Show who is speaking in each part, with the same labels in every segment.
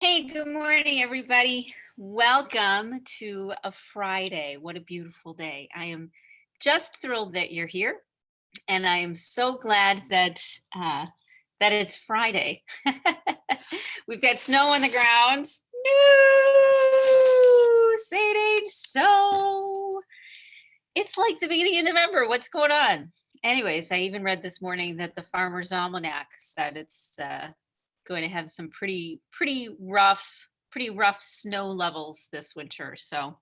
Speaker 1: Hey, good morning, everybody. Welcome to a Friday. What a beautiful day. I am just thrilled that you're here, and I am so glad that it's Friday. We've got snow on the ground. No, say it ain't so. It's like the beginning of November. What's going on? Anyways, I even read this morning that the Farmer's Almanac said it's going to have some pretty rough snow levels this winter. So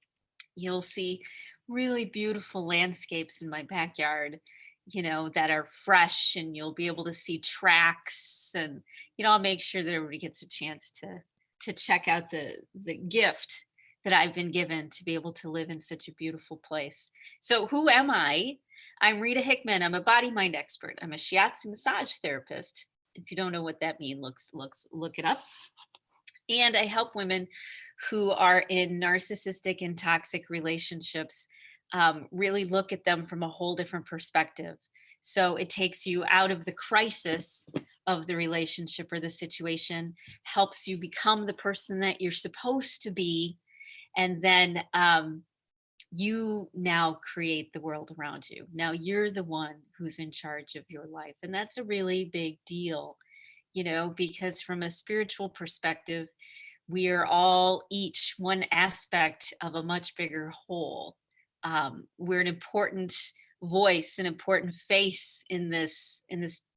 Speaker 1: you'll see really beautiful landscapes in my backyard, that are fresh, and you'll be able to see tracks, and I'll make sure that everybody gets a chance to check out the gift that I've been given to be able to live in such a beautiful place. So who am I? I'm Rita Hickman. I'm a body mind expert. I'm a shiatsu massage therapist. If you don't know what that means, look it up. And I help women who are in narcissistic and toxic relationships really look at them from a whole different perspective. So it takes you out of the crisis of the relationship or the situation, helps you become the person that you're supposed to be, and then you now create the world around you. Now you're the one who's in charge of your life. And that's a really big deal, because from a spiritual perspective, we are all each one aspect of a much bigger whole. We're an important voice, an important face in this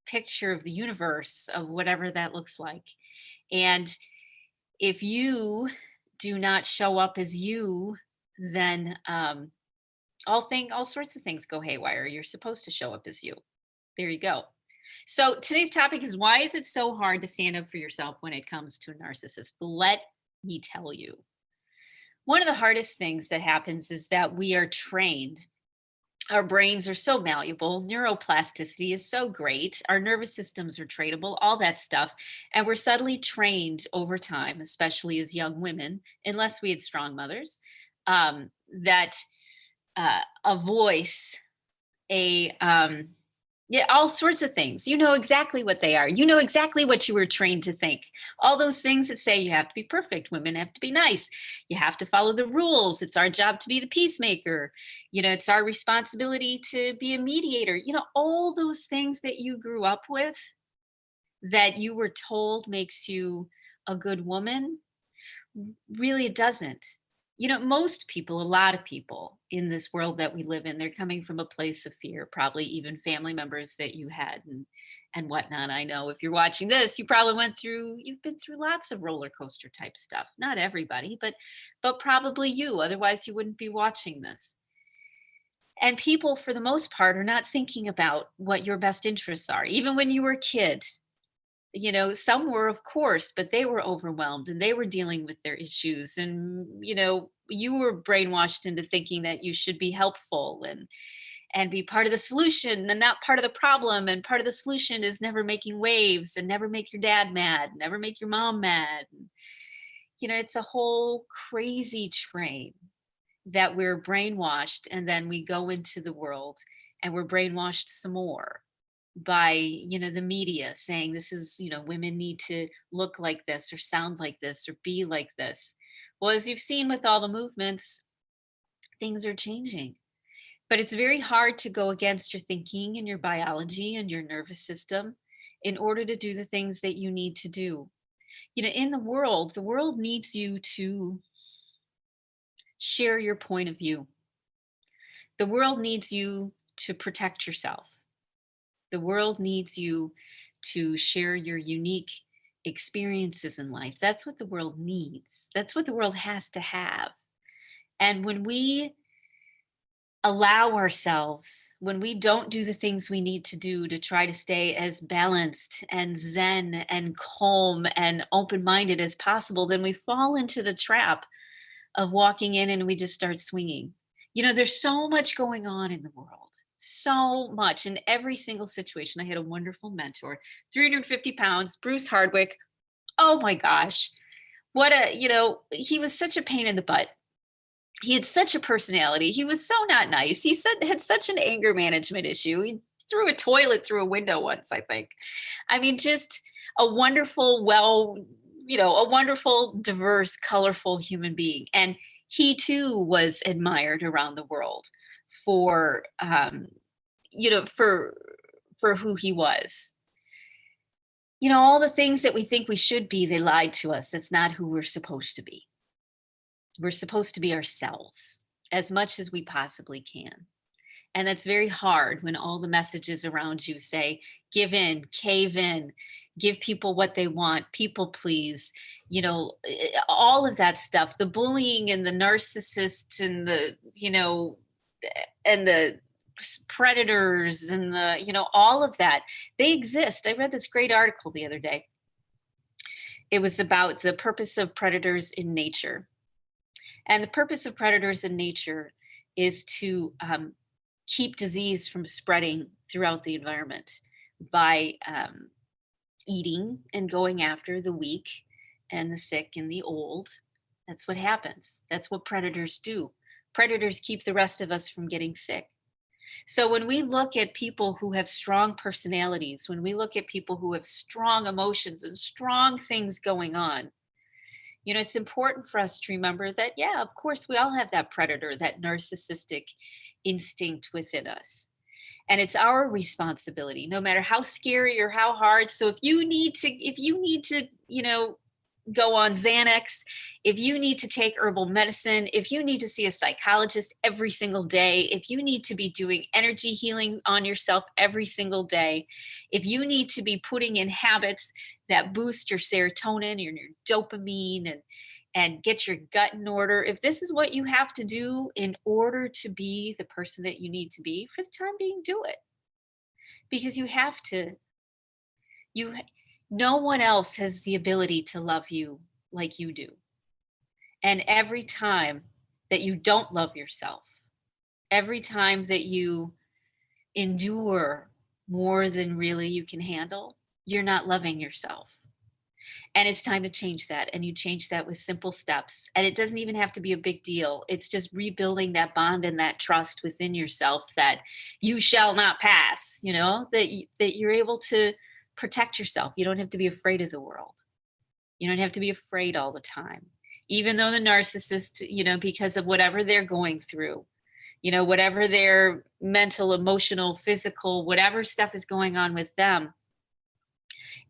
Speaker 1: picture of the universe, of whatever that looks like. And if you do not show up as you, then all sorts of things go haywire. You're supposed to show up as you. There you go. So today's topic is, why is it so hard to stand up for yourself when it comes to a narcissist? Let me tell you. One of the hardest things that happens is that we are trained. Our brains are so malleable. Neuroplasticity is so great. Our nervous systems are trainable, all that stuff. And we're subtly trained over time, especially as young women, unless we had strong mothers, that a voice, all sorts of things. You know exactly what they are. You know exactly what you were trained to think. All those things that say you have to be perfect, women have to be nice, you have to follow the rules, it's our job to be the peacemaker, it's our responsibility to be a mediator. All those things that you grew up with, that you were told makes you a good woman, really it doesn't. Most people, a lot of people in this world that we live in, they're coming from a place of fear, probably even family members that you had and whatnot. I know if you're watching this, you've been through lots of roller coaster type stuff. Not everybody, but probably you. Otherwise, you wouldn't be watching this. And people, for the most part, are not thinking about what your best interests are. Even when you were a kid, some were, of course, but they were overwhelmed and they were dealing with their issues. And, you were brainwashed into thinking that you should be helpful and be part of the solution and not part of the problem. And part of the solution is never making waves and never make your dad mad, never make your mom mad. It's a whole crazy train that we're brainwashed, and then we go into the world and we're brainwashed some more by the media saying this is, women need to look like this or sound like this or be like this. Well, as you've seen with all the movements, things are changing, but it's very hard to go against your thinking and your biology and your nervous system in order to do the things that you need to do. In the world needs you to share your point of view. The world needs you to protect yourself. The world needs you to share your unique experiences in life. That's what the world needs. That's what the world has to have. And when we allow ourselves, when we don't do the things we need to do to try to stay as balanced and zen and calm and open-minded as possible, then we fall into the trap of walking in and we just start swinging. There's so much going on in the world, so much in every single situation. I had a wonderful mentor, 350 pounds, Bruce Hardwick. Oh my gosh. He was such a pain in the butt. He had such a personality. He was so not nice. He had such an anger management issue. He threw a toilet through a window once, I think. I mean, just a wonderful, a wonderful, diverse, colorful human being. And he too was admired around the world for, you know, for for who he was. All the things that we think we should be, they lied to us. That's not who we're supposed to be. We're supposed to be ourselves as much as we possibly can. And that's very hard when all the messages around you say, give in, cave in, give people what they want, people please, all of that stuff, the bullying and the narcissists and the predators and all of that, they exist. I read this great article the other day. It was about the purpose of predators in nature. And the purpose of predators in nature is to keep disease from spreading throughout the environment by eating and going after the weak and the sick and the old. That's what happens. That's what predators do. Predators keep the rest of us from getting sick. So when we look at people who have strong personalities, when we look at people who have strong emotions and strong things going on, it's important for us to remember that, yeah, of course, we all have that predator, that narcissistic instinct within us. And it's our responsibility, no matter how scary or how hard. So if you need to, go on Xanax, if you need to take herbal medicine, if you need to see a psychologist every single day, if you need to be doing energy healing on yourself every single day, if you need to be putting in habits that boost your serotonin and your dopamine and get your gut in order, if this is what you have to do in order to be the person that you need to be for the time being, do it. Because you have to. You No one else has the ability to love you like you do. And every time that you don't love yourself, every time that you endure more than really you can handle, you're not loving yourself. And it's time to change that. And you change that with simple steps. And it doesn't even have to be a big deal. It's just rebuilding that bond and that trust within yourself that you shall not pass, that you're able to protect yourself. You don't have to be afraid of the world. You don't have to be afraid all the time. Even though the narcissist, because of whatever they're going through, whatever their mental, emotional, physical, whatever stuff is going on with them,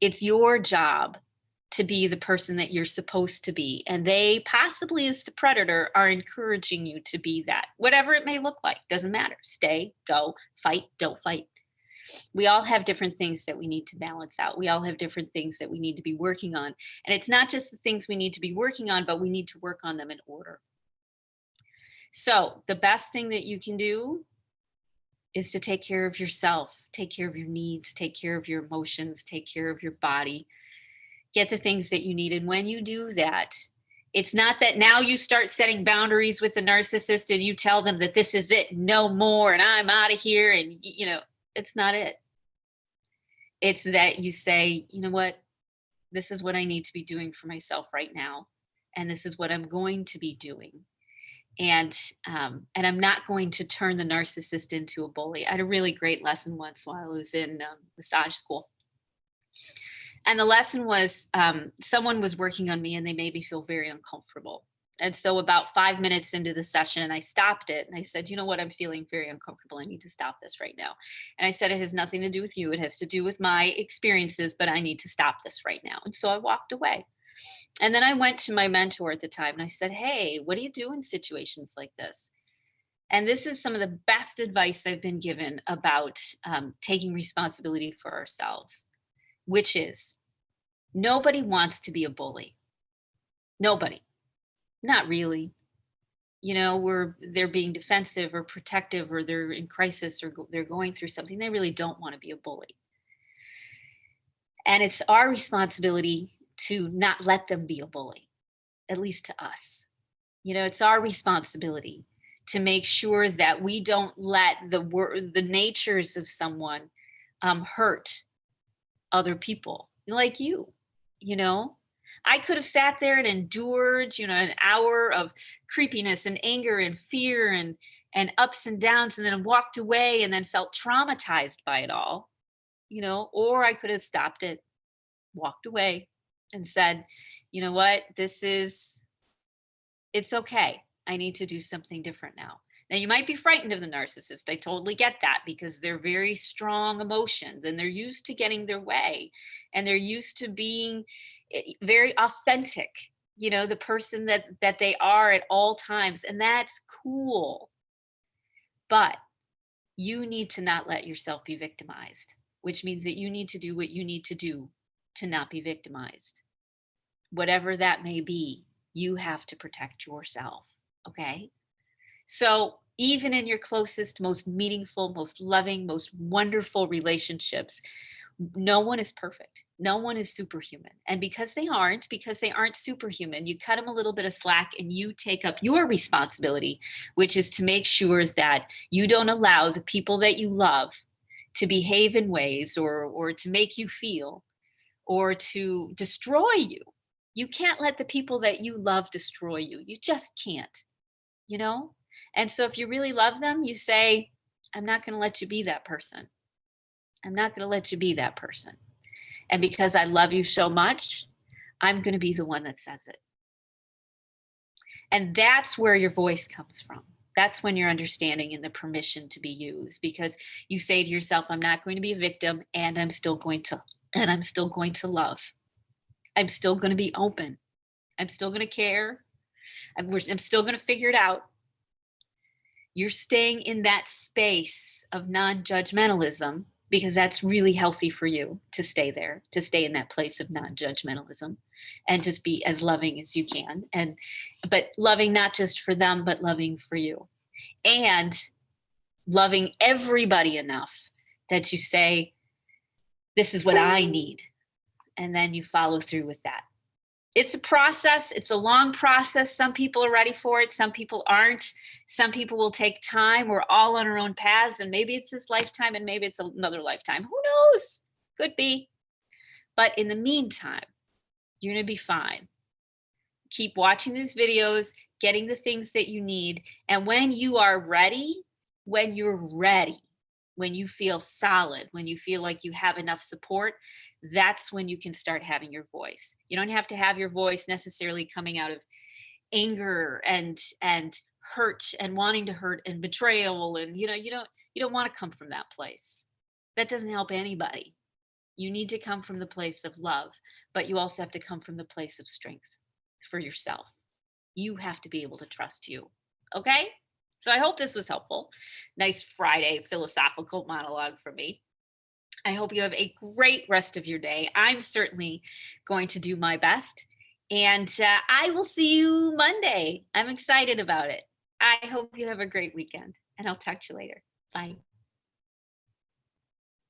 Speaker 1: it's your job to be the person that you're supposed to be. And they possibly, as the predator, are encouraging you to be that. Whatever it may look like, doesn't matter. Stay, go, fight, don't fight. We all have different things that we need to balance out. We all have different things that we need to be working on. And it's not just the things we need to be working on, but we need to work on them in order. So the best thing that you can do is to take care of yourself, take care of your needs, take care of your emotions, take care of your body, get the things that you need. And when you do that, it's not that now you start setting boundaries with the narcissist and you tell them that this is it, no more, and I'm out of here. And, it's not it. It's that you say, you know what, this is what I need to be doing for myself right now. And this is what I'm going to be doing. And I'm not going to turn the narcissist into a bully. I had a really great lesson once while I was in massage school. And the lesson was someone was working on me and they made me feel very uncomfortable. And so about 5 minutes into the session, I stopped it and I said, you know what, I'm feeling very uncomfortable. I need to stop this right now. And I said, it has nothing to do with you. It has to do with my experiences, but I need to stop this right now. And so I walked away. And then I went to my mentor at the time and I said, hey, what do you do in situations like this? And this is some of the best advice I've been given about taking responsibility for ourselves, which is nobody wants to be a bully. Nobody. Not really. They're being defensive or protective, or they're in crisis, or they're going through something. They really don't want to be a bully. And it's our responsibility to not let them be a bully, at least to us. It's our responsibility to make sure that we don't let the natures of someone hurt other people like you. I could have sat there and endured, an hour of creepiness and anger and fear and ups and downs, and then walked away and then felt traumatized by it all, or I could have stopped it, walked away, and said, you know what, it's okay. I need to do something different now. Now, you might be frightened of the narcissist. I totally get that because they're very strong emotions and they're used to getting their way and they're used to being very authentic, the person that they are at all times. And that's cool. But you need to not let yourself be victimized, which means that you need to do what you need to do to not be victimized. Whatever that may be, you have to protect yourself. Okay. So, even in your closest, most meaningful, most loving, most wonderful relationships, no one is perfect. No one is superhuman. And because they aren't superhuman, you cut them a little bit of slack and you take up your responsibility, which is to make sure that you don't allow the people that you love to behave in ways or to make you feel or to destroy you. You can't let the people that you love destroy you. You just can't, you know? And so if you really love them, you say, I'm not going to let you be that person. I'm not going to let you be that person. And because I love you so much, I'm going to be the one that says it. And that's where your voice comes from. That's when you're understanding and the permission to be used, because you say to yourself, I'm not going to be a victim and I'm still going to love. I'm still going to be open. I'm still going to care. I'm still going to figure it out. You're staying in that space of non-judgmentalism because that's really healthy for you to stay there, to stay in that place of non-judgmentalism and just be as loving as you can. But loving not just for them, but loving for you. And loving everybody enough that you say, this is what I need. And then you follow through with that. It's a process. It's a long process. Some people are ready for it. Some people aren't. Some people will take time. We're all on our own paths. And maybe it's this lifetime and maybe it's another lifetime. Who knows? Could be. But in the meantime, you're going to be fine. Keep watching these videos, getting the things that you need. And when you are ready, when you feel solid, when you feel like you have enough support, that's when you can start having your voice. You don't have to have your voice necessarily coming out of anger and hurt and wanting to hurt and betrayal. And you don't want to come from that place. That doesn't help anybody. You need to come from the place of love, but you also have to come from the place of strength for yourself. You have to be able to trust you. Okay? So I hope this was helpful. Nice Friday philosophical monologue from me. I hope you have a great rest of your day. I'm certainly going to do my best. And I will see you Monday. I'm excited about it. I hope you have a great weekend. And I'll talk to you later. Bye.